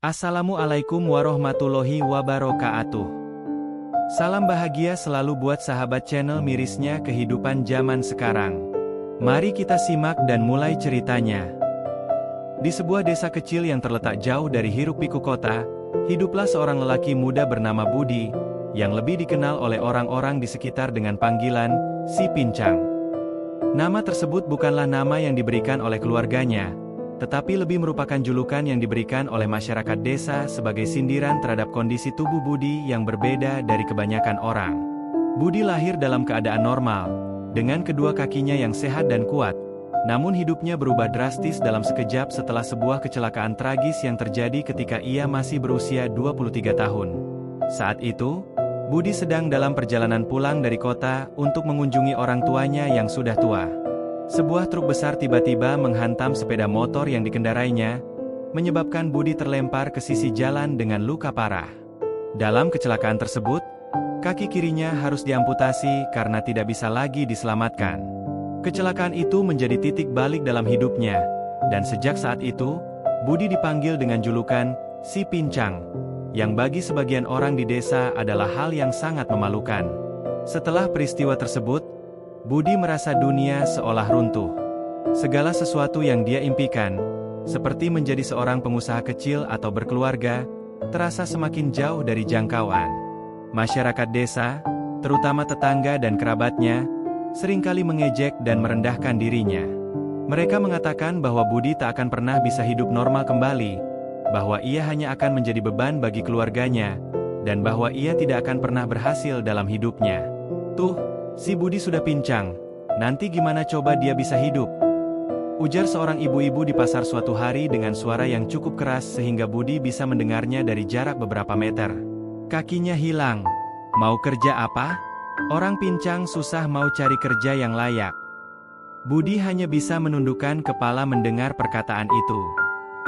Assalamualaikum warahmatullahi wabarakatuh. Salam bahagia selalu buat sahabat channel mirisnya kehidupan zaman sekarang. Mari kita simak dan mulai ceritanya. Di sebuah desa kecil yang terletak jauh dari hiruk-pikuk kota, hiduplah seorang lelaki muda bernama Budi, yang lebih dikenal oleh orang-orang di sekitar dengan panggilan Si Pincang. Nama tersebut bukanlah nama yang diberikan oleh keluarganya, tetapi lebih merupakan julukan yang diberikan oleh masyarakat desa sebagai sindiran terhadap kondisi tubuh Budi yang berbeda dari kebanyakan orang. Budi lahir dalam keadaan normal, dengan kedua kakinya yang sehat dan kuat, namun hidupnya berubah drastis dalam sekejap setelah sebuah kecelakaan tragis yang terjadi ketika ia masih berusia 23 tahun. Saat itu, Budi sedang dalam perjalanan pulang dari kota untuk mengunjungi orang tuanya yang sudah tua. Sebuah truk besar tiba-tiba menghantam sepeda motor yang dikendarainya, menyebabkan Budi terlempar ke sisi jalan dengan luka parah. Dalam kecelakaan tersebut, kaki kirinya harus diamputasi karena tidak bisa lagi diselamatkan. Kecelakaan itu menjadi titik balik dalam hidupnya, dan sejak saat itu, Budi dipanggil dengan julukan Si Pincang, yang bagi sebagian orang di desa adalah hal yang sangat memalukan. Setelah peristiwa tersebut, Budi merasa dunia seolah runtuh. Segala sesuatu yang dia impikan, seperti menjadi seorang pengusaha kecil atau berkeluarga, terasa semakin jauh dari jangkauan. Masyarakat desa, terutama tetangga dan kerabatnya, seringkali mengejek dan merendahkan dirinya. Mereka mengatakan bahwa Budi tak akan pernah bisa hidup normal kembali, bahwa ia hanya akan menjadi beban bagi keluarganya, dan bahwa ia tidak akan pernah berhasil dalam hidupnya. Tuh, si Budi sudah pincang, nanti gimana coba dia bisa hidup? Ujar seorang ibu-ibu di pasar suatu hari dengan suara yang cukup keras sehingga Budi bisa mendengarnya dari jarak beberapa meter. Kakinya hilang. Mau kerja apa? Orang pincang susah mau cari kerja yang layak. Budi hanya bisa menundukkan kepala mendengar perkataan itu.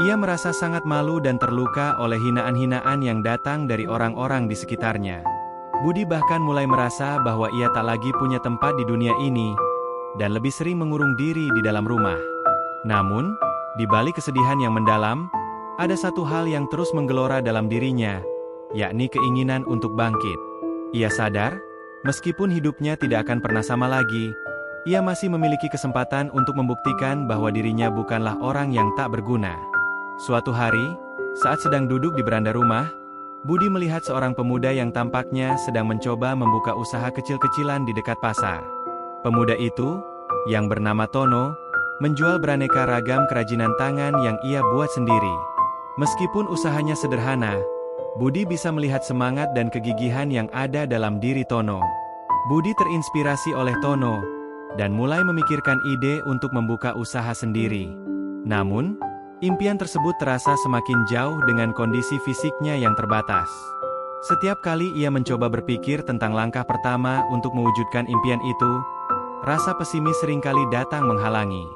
Ia merasa sangat malu dan terluka oleh hinaan-hinaan yang datang dari orang-orang di sekitarnya. Budi bahkan mulai merasa bahwa ia tak lagi punya tempat di dunia ini, dan lebih sering mengurung diri di dalam rumah. Namun, di balik kesedihan yang mendalam, ada satu hal yang terus menggelora dalam dirinya, yakni keinginan untuk bangkit. Ia sadar, meskipun hidupnya tidak akan pernah sama lagi, ia masih memiliki kesempatan untuk membuktikan bahwa dirinya bukanlah orang yang tak berguna. Suatu hari, saat sedang duduk di beranda rumah, Budi melihat seorang pemuda yang tampaknya sedang mencoba membuka usaha kecil-kecilan di dekat pasar. Pemuda itu, yang bernama Tono, menjual beraneka ragam kerajinan tangan yang ia buat sendiri. Meskipun usahanya sederhana, Budi bisa melihat semangat dan kegigihan yang ada dalam diri Tono. Budi terinspirasi oleh Tono, dan mulai memikirkan ide untuk membuka usaha sendiri. Namun, impian tersebut terasa semakin jauh dengan kondisi fisiknya yang terbatas. Setiap kali ia mencoba berpikir tentang langkah pertama untuk mewujudkan impian itu, rasa pesimis seringkali datang menghalangi.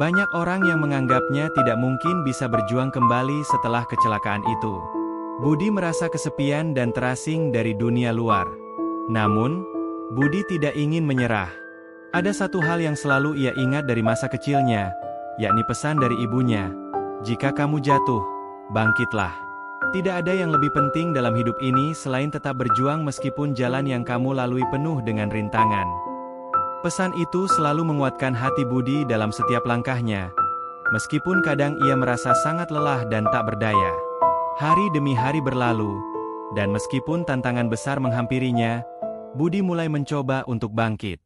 Banyak orang yang menganggapnya tidak mungkin bisa berjuang kembali setelah kecelakaan itu. Budi merasa kesepian dan terasing dari dunia luar. Namun, Budi tidak ingin menyerah. Ada satu hal yang selalu ia ingat dari masa kecilnya, yakni pesan dari ibunya. Jika kamu jatuh, bangkitlah. Tidak ada yang lebih penting dalam hidup ini selain tetap berjuang meskipun jalan yang kamu lalui penuh dengan rintangan. Pesan itu selalu menguatkan hati Budi dalam setiap langkahnya, meskipun kadang ia merasa sangat lelah dan tak berdaya. Hari demi hari berlalu, dan meskipun tantangan besar menghampirinya, Budi mulai mencoba untuk bangkit.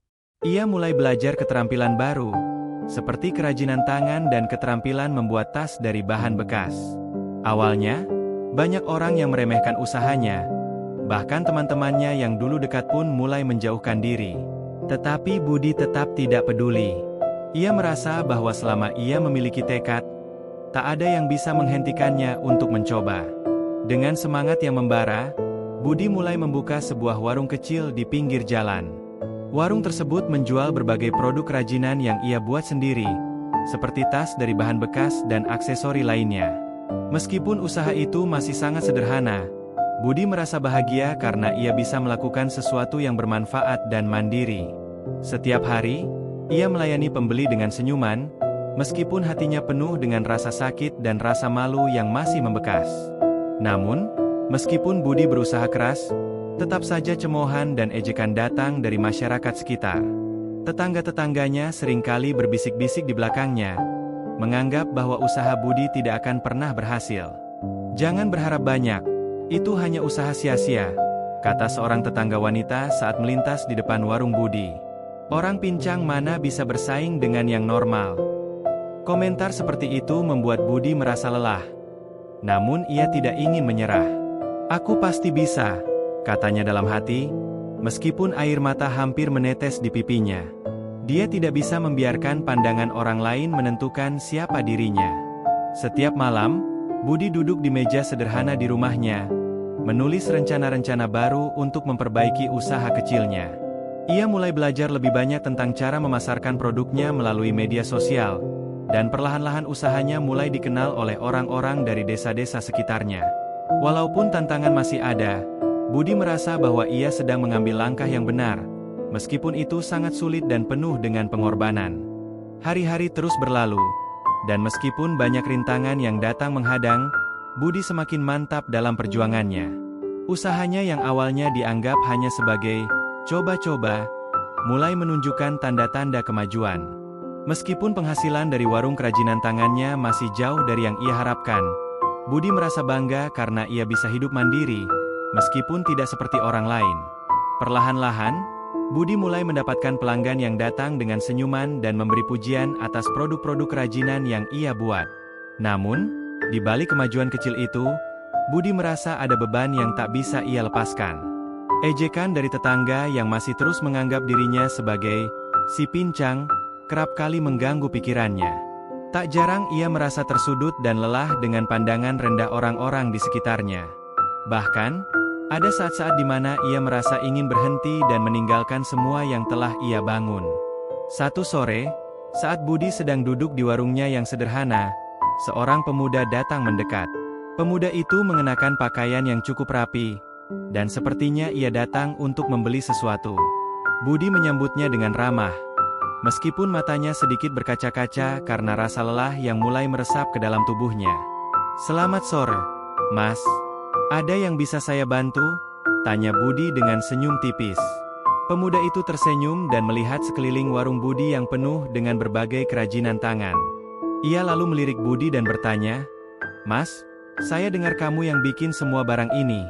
Ia mulai belajar keterampilan baru, seperti kerajinan tangan dan keterampilan membuat tas dari bahan bekas. Awalnya, banyak orang yang meremehkan usahanya, bahkan teman-temannya yang dulu dekat pun mulai menjauhkan diri. Tetapi Budi tetap tidak peduli. Ia merasa bahwa selama ia memiliki tekad, tak ada yang bisa menghentikannya untuk mencoba. Dengan semangat yang membara, Budi mulai membuka sebuah warung kecil di pinggir jalan. Warung tersebut menjual berbagai produk kerajinan yang ia buat sendiri, seperti tas dari bahan bekas dan aksesori lainnya. Meskipun usaha itu masih sangat sederhana, Budi merasa bahagia karena ia bisa melakukan sesuatu yang bermanfaat dan mandiri. Setiap hari, ia melayani pembeli dengan senyuman, meskipun hatinya penuh dengan rasa sakit dan rasa malu yang masih membekas. Namun, meskipun Budi berusaha keras, tetap saja cemoohan dan ejekan datang dari masyarakat sekitar. Tetangga-tetangganya seringkali berbisik-bisik di belakangnya, menganggap bahwa usaha Budi tidak akan pernah berhasil. "Jangan berharap banyak, itu hanya usaha sia-sia," kata seorang tetangga wanita saat melintas di depan warung Budi. "Orang pincang mana bisa bersaing dengan yang normal?" Komentar seperti itu membuat Budi merasa lelah. Namun ia tidak ingin menyerah. "Aku pasti bisa," katanya dalam hati, meskipun air mata hampir menetes di pipinya. Dia tidak bisa membiarkan pandangan orang lain menentukan siapa dirinya. Setiap malam, Budi duduk di meja sederhana di rumahnya, menulis rencana-rencana baru untuk memperbaiki usaha kecilnya. Ia mulai belajar lebih banyak tentang cara memasarkan produknya melalui media sosial, dan perlahan-lahan usahanya mulai dikenal oleh orang-orang dari desa-desa sekitarnya. Walaupun tantangan masih ada, Budi merasa bahwa ia sedang mengambil langkah yang benar, meskipun itu sangat sulit dan penuh dengan pengorbanan. Hari-hari terus berlalu, dan meskipun banyak rintangan yang datang menghadang, Budi semakin mantap dalam perjuangannya. Usahanya yang awalnya dianggap hanya sebagai coba-coba, mulai menunjukkan tanda-tanda kemajuan. Meskipun penghasilan dari warung kerajinan tangannya masih jauh dari yang ia harapkan, Budi merasa bangga karena ia bisa hidup mandiri, meskipun tidak seperti orang lain. Perlahan-lahan, Budi mulai mendapatkan pelanggan yang datang dengan senyuman dan memberi pujian atas produk-produk kerajinan yang ia buat. Namun, di balik kemajuan kecil itu, Budi merasa ada beban yang tak bisa ia lepaskan. Ejekan dari tetangga yang masih terus menganggap dirinya sebagai si pincang, kerap kali mengganggu pikirannya. Tak jarang ia merasa tersudut dan lelah dengan pandangan rendah orang-orang di sekitarnya. Bahkan, ada saat-saat di mana ia merasa ingin berhenti dan meninggalkan semua yang telah ia bangun. Satu sore, saat Budi sedang duduk di warungnya yang sederhana, seorang pemuda datang mendekat. Pemuda itu mengenakan pakaian yang cukup rapi, dan sepertinya ia datang untuk membeli sesuatu. Budi menyambutnya dengan ramah, meskipun matanya sedikit berkaca-kaca karena rasa lelah yang mulai meresap ke dalam tubuhnya. "Selamat sore, Mas. Ada yang bisa saya bantu?" tanya Budi dengan senyum tipis. Pemuda itu tersenyum dan melihat sekeliling warung Budi yang penuh dengan berbagai kerajinan tangan. Ia lalu melirik Budi dan bertanya, "Mas, saya dengar kamu yang bikin semua barang ini."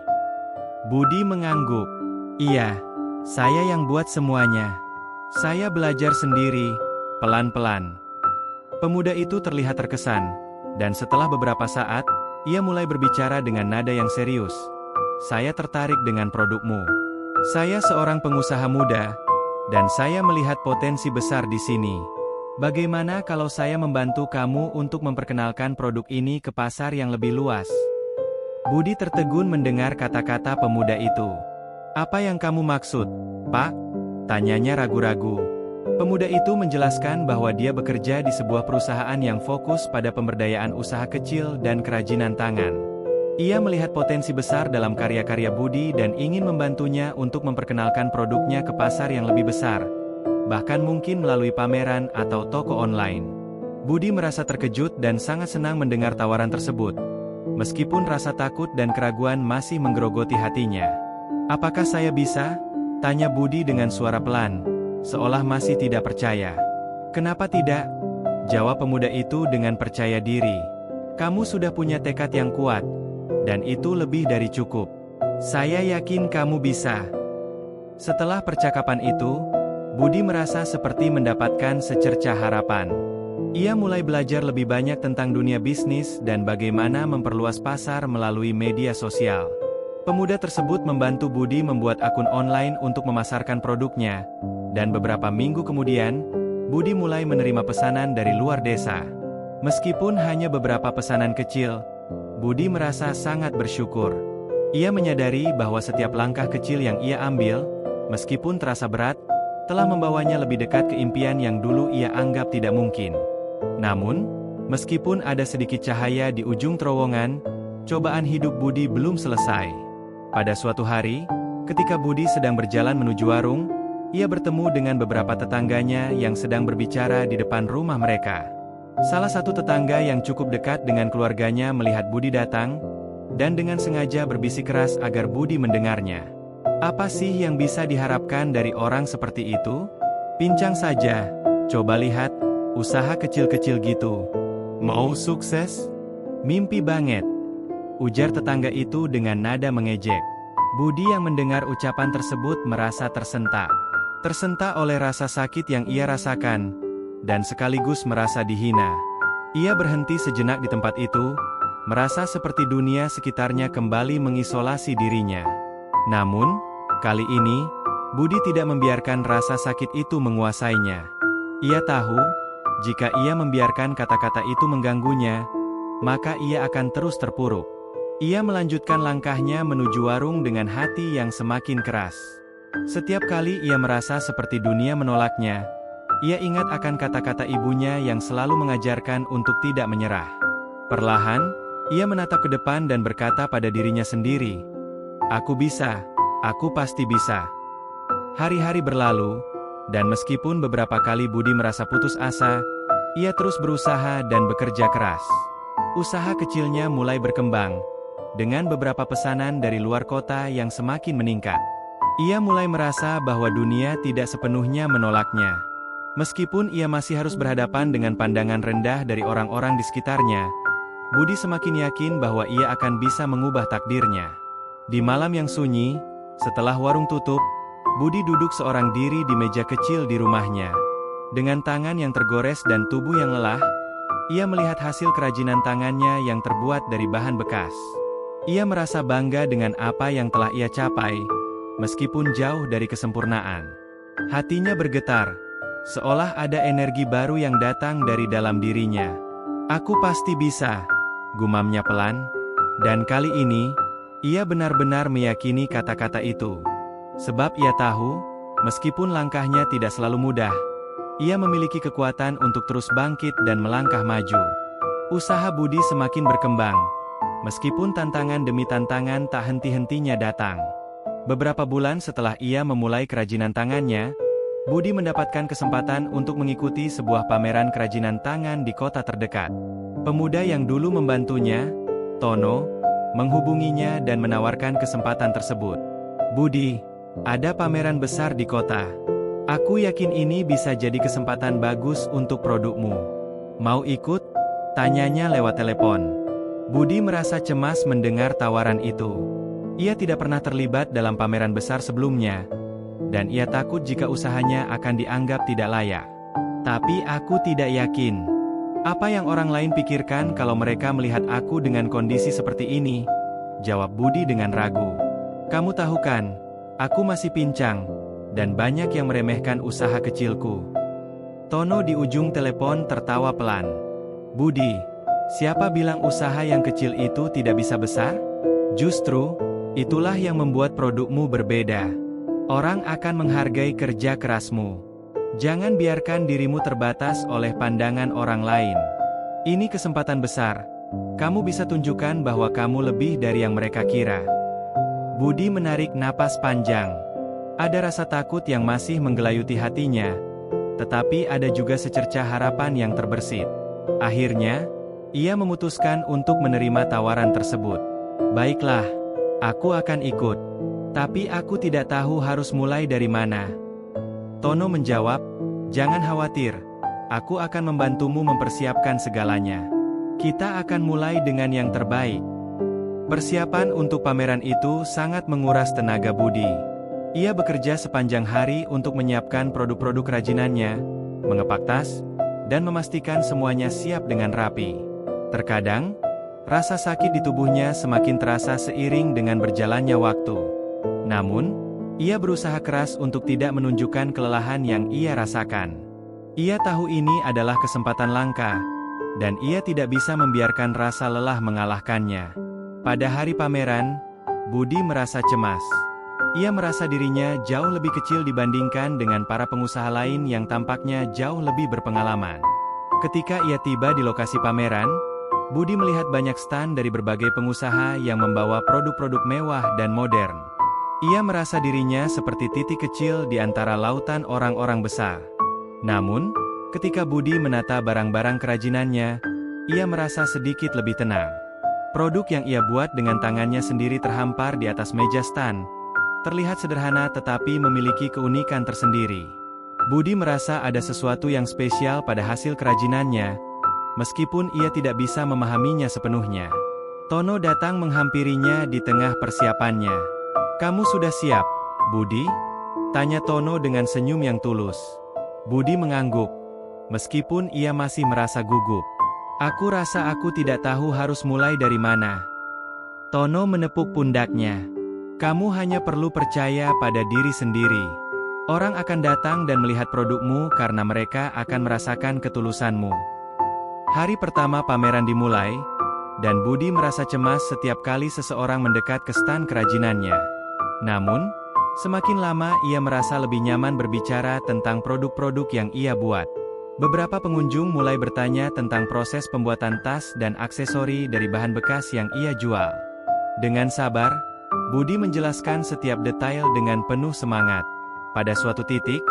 Budi mengangguk. "Iya, saya yang buat semuanya. Saya belajar sendiri, pelan-pelan." Pemuda itu terlihat terkesan, dan setelah beberapa saat, ia mulai berbicara dengan nada yang serius. "Saya tertarik dengan produkmu. Saya seorang pengusaha muda, dan saya melihat potensi besar di sini. Bagaimana kalau saya membantu kamu untuk memperkenalkan produk ini ke pasar yang lebih luas?" Budi tertegun mendengar kata-kata pemuda itu. "Apa yang kamu maksud, Pak?" tanyanya ragu-ragu. Pemuda itu menjelaskan bahwa dia bekerja di sebuah perusahaan yang fokus pada pemberdayaan usaha kecil dan kerajinan tangan. Ia melihat potensi besar dalam karya-karya Budi dan ingin membantunya untuk memperkenalkan produknya ke pasar yang lebih besar, bahkan mungkin melalui pameran atau toko online. Budi merasa terkejut dan sangat senang mendengar tawaran tersebut, meskipun rasa takut dan keraguan masih menggerogoti hatinya. "Apakah saya bisa?" tanya Budi dengan suara pelan, seolah masih tidak percaya. "Kenapa tidak?" jawab pemuda itu dengan percaya diri. "Kamu sudah punya tekad yang kuat, dan itu lebih dari cukup. Saya yakin kamu bisa." Setelah percakapan itu, Budi merasa seperti mendapatkan secercah harapan. Ia mulai belajar lebih banyak tentang dunia bisnis dan bagaimana memperluas pasar melalui media sosial. Pemuda tersebut membantu Budi membuat akun online untuk memasarkan produknya, dan beberapa minggu kemudian, Budi mulai menerima pesanan dari luar desa. Meskipun hanya beberapa pesanan kecil, Budi merasa sangat bersyukur. Ia menyadari bahwa setiap langkah kecil yang ia ambil, meskipun terasa berat, telah membawanya lebih dekat ke impian yang dulu ia anggap tidak mungkin. Namun, meskipun ada sedikit cahaya di ujung terowongan, cobaan hidup Budi belum selesai. Pada suatu hari, ketika Budi sedang berjalan menuju warung, ia bertemu dengan beberapa tetangganya yang sedang berbicara di depan rumah mereka. Salah satu tetangga yang cukup dekat dengan keluarganya melihat Budi datang, dan dengan sengaja berbisik keras agar Budi mendengarnya. Apa sih yang bisa diharapkan dari orang seperti itu? Pincang saja, coba lihat, usaha kecil-kecil gitu. Mau sukses? Mimpi banget, ujar tetangga itu dengan nada mengejek. Budi yang mendengar ucapan tersebut merasa tersentak. Tersentak oleh rasa sakit yang ia rasakan, dan sekaligus merasa dihina. Ia berhenti sejenak di tempat itu, merasa seperti dunia sekitarnya kembali mengisolasi dirinya. Namun, kali ini, Budi tidak membiarkan rasa sakit itu menguasainya. Ia tahu, jika ia membiarkan kata-kata itu mengganggunya, maka ia akan terus terpuruk. Ia melanjutkan langkahnya menuju warung dengan hati yang semakin keras. Setiap kali ia merasa seperti dunia menolaknya, ia ingat akan kata-kata ibunya yang selalu mengajarkan untuk tidak menyerah. Perlahan, ia menatap ke depan dan berkata pada dirinya sendiri, "Aku bisa, aku pasti bisa." Hari-hari berlalu, dan meskipun beberapa kali Budi merasa putus asa, ia terus berusaha dan bekerja keras. Usaha kecilnya mulai berkembang, dengan beberapa pesanan dari luar kota yang semakin meningkat. Ia mulai merasa bahwa dunia tidak sepenuhnya menolaknya. Meskipun ia masih harus berhadapan dengan pandangan rendah dari orang-orang di sekitarnya, Budi semakin yakin bahwa ia akan bisa mengubah takdirnya. Di malam yang sunyi, setelah warung tutup, Budi duduk seorang diri di meja kecil di rumahnya. Dengan tangan yang tergores dan tubuh yang lelah, ia melihat hasil kerajinan tangannya yang terbuat dari bahan bekas. Ia merasa bangga dengan apa yang telah ia capai, meskipun jauh dari kesempurnaan. Hatinya bergetar, seolah ada energi baru yang datang dari dalam dirinya. "Aku pasti bisa," gumamnya pelan. Dan kali ini, ia benar-benar meyakini kata-kata itu. Sebab ia tahu, meskipun langkahnya tidak selalu mudah, ia memiliki kekuatan untuk terus bangkit dan melangkah maju. Usaha Budi semakin berkembang, meskipun tantangan demi tantangan tak henti-hentinya datang. Beberapa bulan setelah ia memulai kerajinan tangannya, Budi mendapatkan kesempatan untuk mengikuti sebuah pameran kerajinan tangan di kota terdekat. Pemuda yang dulu membantunya, Tono, menghubunginya dan menawarkan kesempatan tersebut. "Budi, ada pameran besar di kota. Aku yakin ini bisa jadi kesempatan bagus untuk produkmu. Mau ikut?" tanyanya lewat telepon. Budi merasa cemas mendengar tawaran itu. Ia tidak pernah terlibat dalam pameran besar sebelumnya, dan ia takut jika usahanya akan dianggap tidak layak. "Tapi aku tidak yakin. Apa yang orang lain pikirkan kalau mereka melihat aku dengan kondisi seperti ini?" jawab Budi dengan ragu. "Kamu tahu kan, aku masih pincang, dan banyak yang meremehkan usaha kecilku." Tono di ujung telepon tertawa pelan. "Budi, siapa bilang usaha yang kecil itu tidak bisa besar? Justru, itulah yang membuat produkmu berbeda. Orang akan menghargai kerja kerasmu. Jangan biarkan dirimu terbatas oleh pandangan orang lain. Ini kesempatan besar. Kamu bisa tunjukkan bahwa kamu lebih dari yang mereka kira." Budi menarik napas panjang. Ada rasa takut yang masih menggelayuti hatinya, tetapi ada juga secercah harapan yang terbersit. Akhirnya, ia memutuskan untuk menerima tawaran tersebut. "Baiklah, aku akan ikut. Tapi aku tidak tahu harus mulai dari mana." Tono menjawab, "Jangan khawatir. Aku akan membantumu mempersiapkan segalanya. Kita akan mulai dengan yang terbaik." Persiapan untuk pameran itu sangat menguras tenaga Budi. Ia bekerja sepanjang hari untuk menyiapkan produk-produk kerajinannya, mengepak tas, dan memastikan semuanya siap dengan rapi. Terkadang, rasa sakit di tubuhnya semakin terasa seiring dengan berjalannya waktu. Namun, ia berusaha keras untuk tidak menunjukkan kelelahan yang ia rasakan. Ia tahu ini adalah kesempatan langka, dan ia tidak bisa membiarkan rasa lelah mengalahkannya. Pada hari pameran, Budi merasa cemas. Ia merasa dirinya jauh lebih kecil dibandingkan dengan para pengusaha lain yang tampaknya jauh lebih berpengalaman. Ketika ia tiba di lokasi pameran, Budi melihat banyak stand dari berbagai pengusaha yang membawa produk-produk mewah dan modern. Ia merasa dirinya seperti titik kecil di antara lautan orang-orang besar. Namun, Ketika Budi menata barang-barang kerajinannya, ia merasa sedikit lebih tenang. Produk yang ia buat dengan tangannya sendiri terhampar di atas meja stan. Terlihat sederhana tetapi memiliki keunikan tersendiri. Budi merasa ada sesuatu yang spesial pada hasil kerajinannya, meskipun ia tidak bisa memahaminya sepenuhnya. Tono datang menghampirinya di tengah persiapannya. "Kamu sudah siap, Budi?" tanya Tono dengan senyum yang tulus. Budi mengangguk, meskipun ia masih merasa gugup. "Aku rasa aku tidak tahu harus mulai dari mana." Tono menepuk pundaknya. "Kamu hanya perlu percaya pada diri sendiri. Orang akan datang dan melihat produkmu karena mereka akan merasakan ketulusanmu." Hari pertama pameran dimulai, dan Budi merasa cemas setiap kali seseorang mendekat ke stan kerajinannya. Namun, semakin lama ia merasa lebih nyaman berbicara tentang produk-produk yang ia buat. Beberapa pengunjung mulai bertanya tentang proses pembuatan tas dan aksesori dari bahan bekas yang ia jual. Dengan sabar, Budi menjelaskan setiap detail dengan penuh semangat. Pada suatu titik,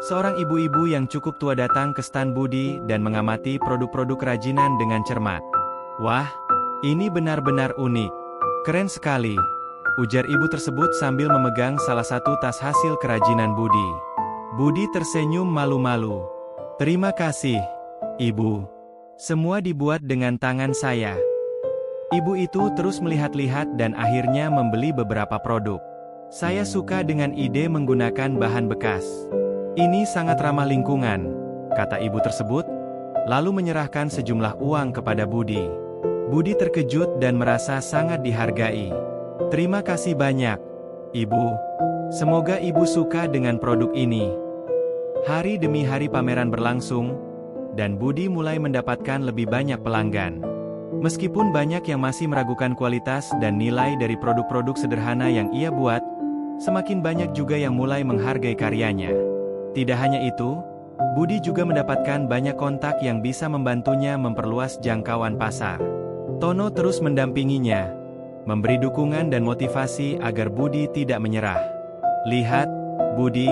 seorang ibu-ibu yang cukup tua datang ke stan Budi dan mengamati produk-produk kerajinan dengan cermat. "Wah, ini benar-benar unik. Keren sekali," ujar ibu tersebut sambil memegang salah satu tas hasil kerajinan Budi. Budi tersenyum malu-malu. "Terima kasih, Ibu. Semua dibuat dengan tangan saya." Ibu itu terus melihat-lihat dan akhirnya membeli beberapa produk. "Saya suka dengan ide menggunakan bahan bekas. Ini sangat ramah lingkungan," kata ibu tersebut, lalu menyerahkan sejumlah uang kepada Budi. Budi terkejut dan merasa sangat dihargai. "Terima kasih banyak, Ibu. Semoga Ibu suka dengan produk ini." Hari demi hari pameran berlangsung, dan Budi mulai mendapatkan lebih banyak pelanggan. Meskipun banyak yang masih meragukan kualitas dan nilai dari produk-produk sederhana yang ia buat, semakin banyak juga yang mulai menghargai karyanya. Tidak hanya itu, Budi juga mendapatkan banyak kontak yang bisa membantunya memperluas jangkauan pasar. Tono terus mendampinginya, memberi dukungan dan motivasi agar Budi tidak menyerah. "Lihat, Budi,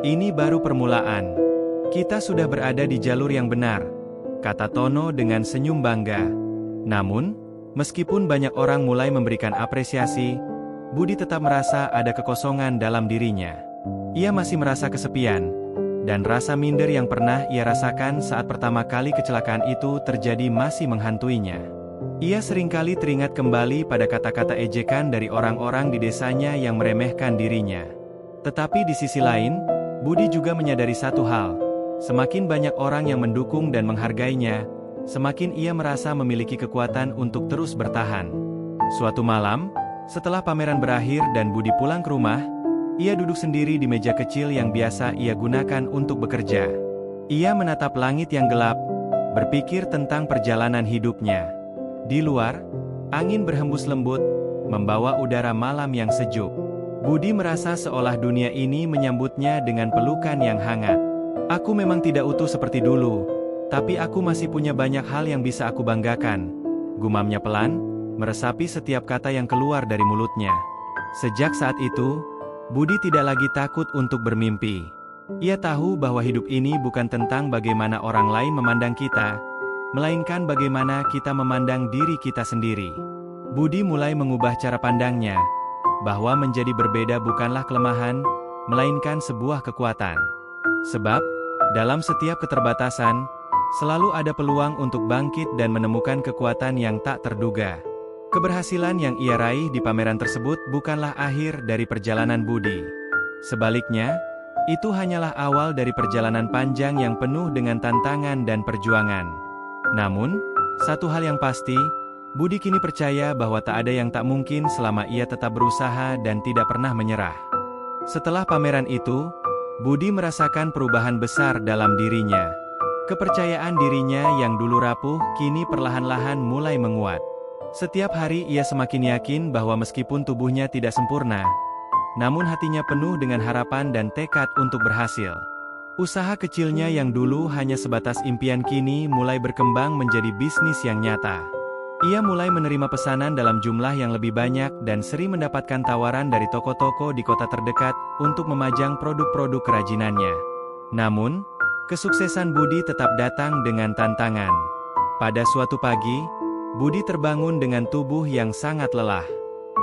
ini baru permulaan. Kita sudah berada di jalur yang benar," kata Tono dengan senyum bangga. Namun, meskipun banyak orang mulai memberikan apresiasi, Budi tetap merasa ada kekosongan dalam dirinya. Ia masih merasa kesepian, dan rasa minder yang pernah ia rasakan saat pertama kali kecelakaan itu terjadi masih menghantuinya. Ia seringkali teringat kembali pada kata-kata ejekan dari orang-orang di desanya yang meremehkan dirinya. Tetapi di sisi lain, Budi juga menyadari satu hal. Semakin banyak orang yang mendukung dan menghargainya, semakin ia merasa memiliki kekuatan untuk terus bertahan. Suatu malam, setelah pameran berakhir dan Budi pulang ke rumah, ia duduk sendiri di meja kecil yang biasa ia gunakan untuk bekerja. Ia menatap langit yang gelap, berpikir tentang perjalanan hidupnya. Di luar, angin berhembus lembut, membawa udara malam yang sejuk. Budi merasa seolah dunia ini menyambutnya dengan pelukan yang hangat. "Aku memang tidak utuh seperti dulu, tapi aku masih punya banyak hal yang bisa aku banggakan," gumamnya pelan, meresapi setiap kata yang keluar dari mulutnya. Sejak saat itu, Budi tidak lagi takut untuk bermimpi. Ia tahu bahwa hidup ini bukan tentang bagaimana orang lain memandang kita, melainkan bagaimana kita memandang diri kita sendiri. Budi mulai mengubah cara pandangnya, bahwa menjadi berbeda bukanlah kelemahan, melainkan sebuah kekuatan. Sebab, dalam setiap keterbatasan, selalu ada peluang untuk bangkit dan menemukan kekuatan yang tak terduga. Keberhasilan yang ia raih di pameran tersebut bukanlah akhir dari perjalanan Budi. Sebaliknya, itu hanyalah awal dari perjalanan panjang yang penuh dengan tantangan dan perjuangan. Namun, satu hal yang pasti, Budi kini percaya bahwa tak ada yang tak mungkin selama ia tetap berusaha dan tidak pernah menyerah. Setelah pameran itu, Budi merasakan perubahan besar dalam dirinya. Kepercayaan dirinya yang dulu rapuh, kini perlahan-lahan mulai menguat. Setiap hari ia semakin yakin bahwa meskipun tubuhnya tidak sempurna, namun hatinya penuh dengan harapan dan tekad untuk berhasil. Usaha kecilnya yang dulu hanya sebatas impian kini mulai berkembang menjadi bisnis yang nyata. Ia mulai menerima pesanan dalam jumlah yang lebih banyak dan sering mendapatkan tawaran dari toko-toko di kota terdekat untuk memajang produk-produk kerajinannya. Namun, Kesuksesan Budi tetap datang dengan tantangan. Pada suatu pagi, Budi terbangun dengan tubuh yang sangat lelah.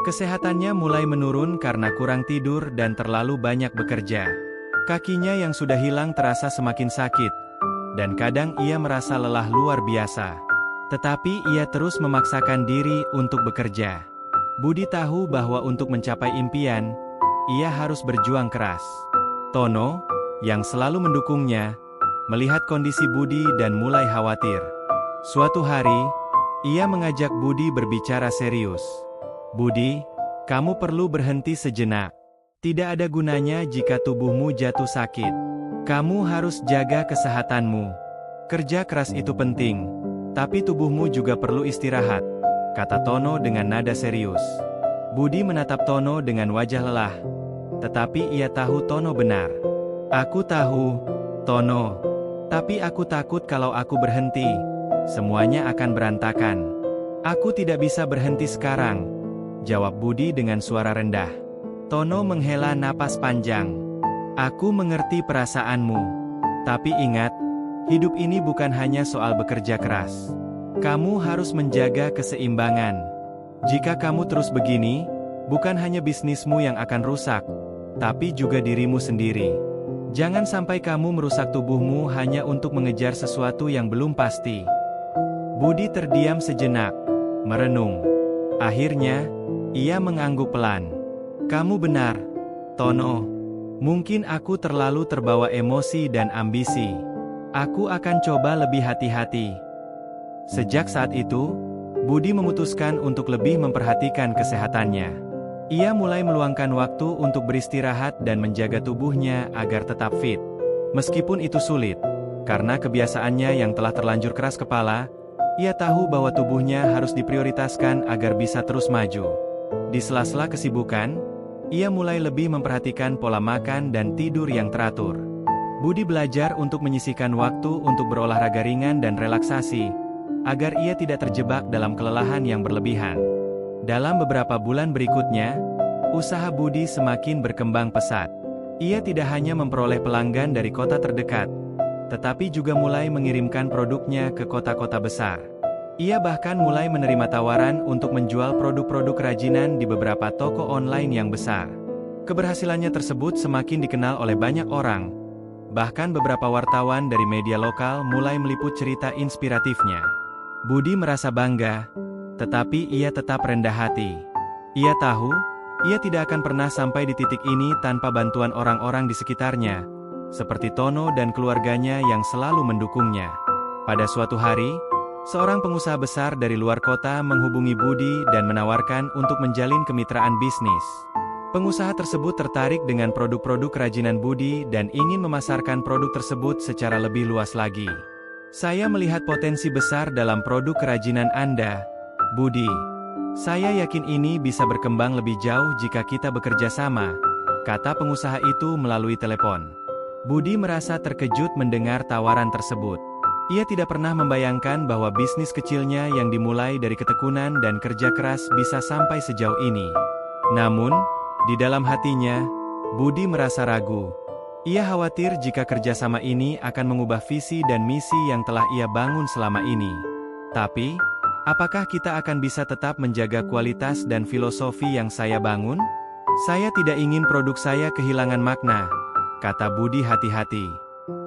Kesehatannya mulai menurun karena kurang tidur dan terlalu banyak bekerja. Kakinya yang sudah hilang terasa semakin sakit, dan kadang ia merasa lelah luar biasa. Tetapi ia terus memaksakan diri untuk bekerja. Budi tahu bahwa untuk mencapai impian, ia harus berjuang keras. Tono, yang selalu mendukungnya, melihat kondisi Budi dan mulai khawatir. Suatu hari, ia mengajak Budi berbicara serius. "Budi, kamu perlu berhenti sejenak. Tidak ada gunanya jika tubuhmu jatuh sakit. Kamu harus jaga kesehatanmu. Kerja keras itu penting, tapi tubuhmu juga perlu istirahat," kata Tono dengan nada serius. Budi menatap Tono dengan wajah lelah. Tetapi ia tahu Tono benar. "Aku tahu, Tono. Tapi aku takut kalau aku berhenti, semuanya akan berantakan." "Aku tidak bisa berhenti sekarang," jawab Budi dengan suara rendah. Tono menghela napas panjang. "Aku mengerti perasaanmu. Tapi ingat, hidup ini bukan hanya soal bekerja keras. Kamu harus menjaga keseimbangan. Jika kamu terus begini, bukan hanya bisnismu yang akan rusak, tapi juga dirimu sendiri. Jangan sampai kamu merusak tubuhmu hanya untuk mengejar sesuatu yang belum pasti." Budi terdiam sejenak, merenung. Akhirnya, ia mengangguk pelan. "Kamu benar, Tono. Mungkin aku terlalu terbawa emosi dan ambisi. Aku akan coba lebih hati-hati." Sejak saat itu, Budi memutuskan untuk lebih memperhatikan kesehatannya. Ia mulai meluangkan waktu untuk beristirahat dan menjaga tubuhnya agar tetap fit. Meskipun itu sulit, karena kebiasaannya yang telah terlanjur keras kepala, ia tahu bahwa tubuhnya harus diprioritaskan agar bisa terus maju. Di sela-sela kesibukan, ia mulai lebih memperhatikan pola makan dan tidur yang teratur. Budi belajar untuk menyisihkan waktu untuk berolahraga ringan dan relaksasi, agar ia tidak terjebak dalam kelelahan yang berlebihan. Dalam beberapa bulan berikutnya, usaha Budi semakin berkembang pesat. Ia tidak hanya memperoleh pelanggan dari kota terdekat, tetapi juga mulai mengirimkan produknya ke kota-kota besar. Ia bahkan mulai menerima tawaran untuk menjual produk-produk kerajinan di beberapa toko online yang besar. Keberhasilannya tersebut semakin dikenal oleh banyak orang. Bahkan beberapa wartawan dari media lokal mulai meliput cerita inspiratifnya. Budi merasa bangga, tetapi ia tetap rendah hati. Ia tahu, ia tidak akan pernah sampai di titik ini tanpa bantuan orang-orang di sekitarnya, seperti Tono dan keluarganya yang selalu mendukungnya. Pada suatu hari, seorang pengusaha besar dari luar kota menghubungi Budi dan menawarkan untuk menjalin kemitraan bisnis. Pengusaha tersebut tertarik dengan produk-produk kerajinan Budi dan ingin memasarkan produk tersebut secara lebih luas lagi. "Saya melihat potensi besar dalam produk kerajinan Anda, Budi. Saya yakin ini bisa berkembang lebih jauh jika kita bekerja sama," kata pengusaha itu melalui telepon. Budi merasa terkejut mendengar tawaran tersebut. Ia tidak pernah membayangkan bahwa bisnis kecilnya yang dimulai dari ketekunan dan kerja keras bisa sampai sejauh ini. Namun, di dalam hatinya, Budi merasa ragu. Ia khawatir jika kerjasama ini akan mengubah visi dan misi yang telah ia bangun selama ini. "Tapi, apakah kita akan bisa tetap menjaga kualitas dan filosofi yang saya bangun? Saya tidak ingin produk saya kehilangan makna," kata Budi hati-hati.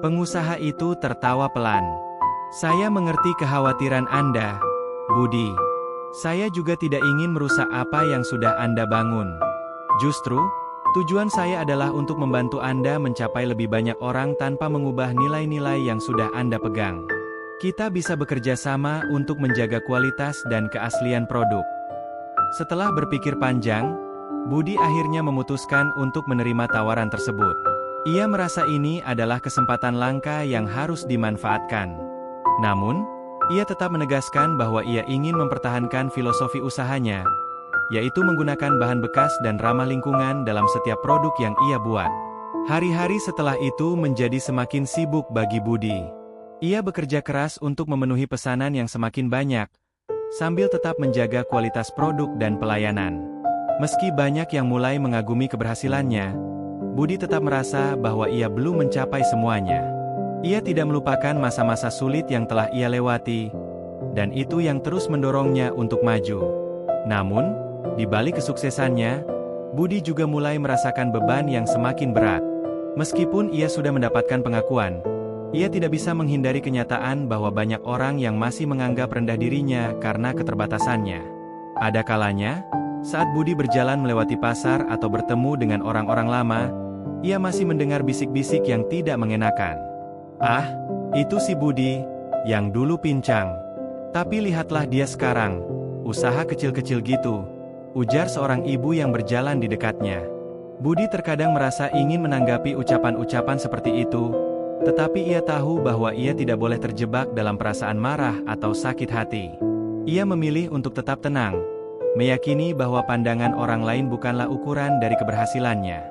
Pengusaha itu tertawa pelan. "Saya mengerti kekhawatiran Anda, Budi. Saya juga tidak ingin merusak apa yang sudah Anda bangun. Justru, tujuan saya adalah untuk membantu Anda mencapai lebih banyak orang tanpa mengubah nilai-nilai yang sudah Anda pegang. Kita bisa bekerja sama untuk menjaga kualitas dan keaslian produk." Setelah berpikir panjang, Budi akhirnya memutuskan untuk menerima tawaran tersebut. Ia merasa ini adalah kesempatan langka yang harus dimanfaatkan. Namun, ia tetap menegaskan bahwa ia ingin mempertahankan filosofi usahanya, yaitu menggunakan bahan bekas dan ramah lingkungan dalam setiap produk yang ia buat. Hari-hari setelah itu menjadi semakin sibuk bagi Budi. Ia bekerja keras untuk memenuhi pesanan yang semakin banyak, sambil tetap menjaga kualitas produk dan pelayanan. Meski banyak yang mulai mengagumi keberhasilannya, Budi tetap merasa bahwa ia belum mencapai semuanya. Ia tidak melupakan masa-masa sulit yang telah ia lewati, dan itu yang terus mendorongnya untuk maju. Namun, di balik kesuksesannya, Budi juga mulai merasakan beban yang semakin berat. Meskipun ia sudah mendapatkan pengakuan, ia tidak bisa menghindari kenyataan bahwa banyak orang yang masih menganggap rendah dirinya karena keterbatasannya. Ada kalanya, saat Budi berjalan melewati pasar atau bertemu dengan orang-orang lama, ia masih mendengar bisik-bisik yang tidak mengenakan. "Ah, itu si Budi, yang dulu pincang. Tapi lihatlah dia sekarang, usaha kecil-kecil gitu," ujar seorang ibu yang berjalan di dekatnya. Budi terkadang merasa ingin menanggapi ucapan-ucapan seperti itu, tetapi ia tahu bahwa ia tidak boleh terjebak dalam perasaan marah atau sakit hati. Ia memilih untuk tetap tenang, meyakini bahwa pandangan orang lain bukanlah ukuran dari keberhasilannya.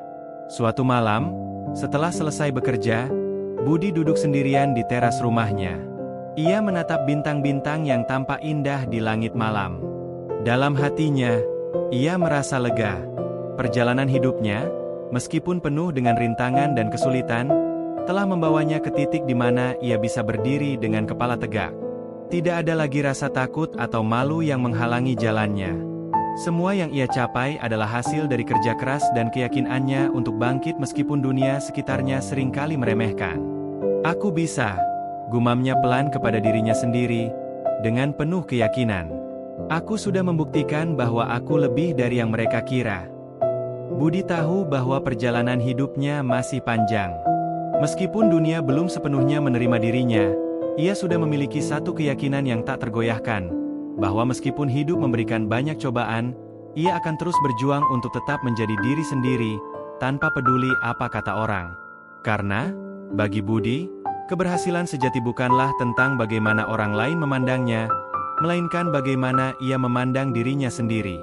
Suatu malam, setelah selesai bekerja, Budi duduk sendirian di teras rumahnya. Ia menatap bintang-bintang yang tampak indah di langit malam. Dalam hatinya, ia merasa lega. Perjalanan hidupnya, meskipun penuh dengan rintangan dan kesulitan, telah membawanya ke titik di mana ia bisa berdiri dengan kepala tegak. Tidak ada lagi rasa takut atau malu yang menghalangi jalannya. Semua yang ia capai adalah hasil dari kerja keras dan keyakinannya untuk bangkit meskipun dunia sekitarnya seringkali meremehkan. "Aku bisa," gumamnya pelan kepada dirinya sendiri, dengan penuh keyakinan. "Aku sudah membuktikan bahwa aku lebih dari yang mereka kira." Budi tahu bahwa perjalanan hidupnya masih panjang. Meskipun dunia belum sepenuhnya menerima dirinya, ia sudah memiliki satu keyakinan yang tak tergoyahkan, bahwa meskipun hidup memberikan banyak cobaan, ia akan terus berjuang untuk tetap menjadi diri sendiri, tanpa peduli apa kata orang. Karena, bagi Budi, keberhasilan sejati bukanlah tentang bagaimana orang lain memandangnya, melainkan bagaimana ia memandang dirinya sendiri.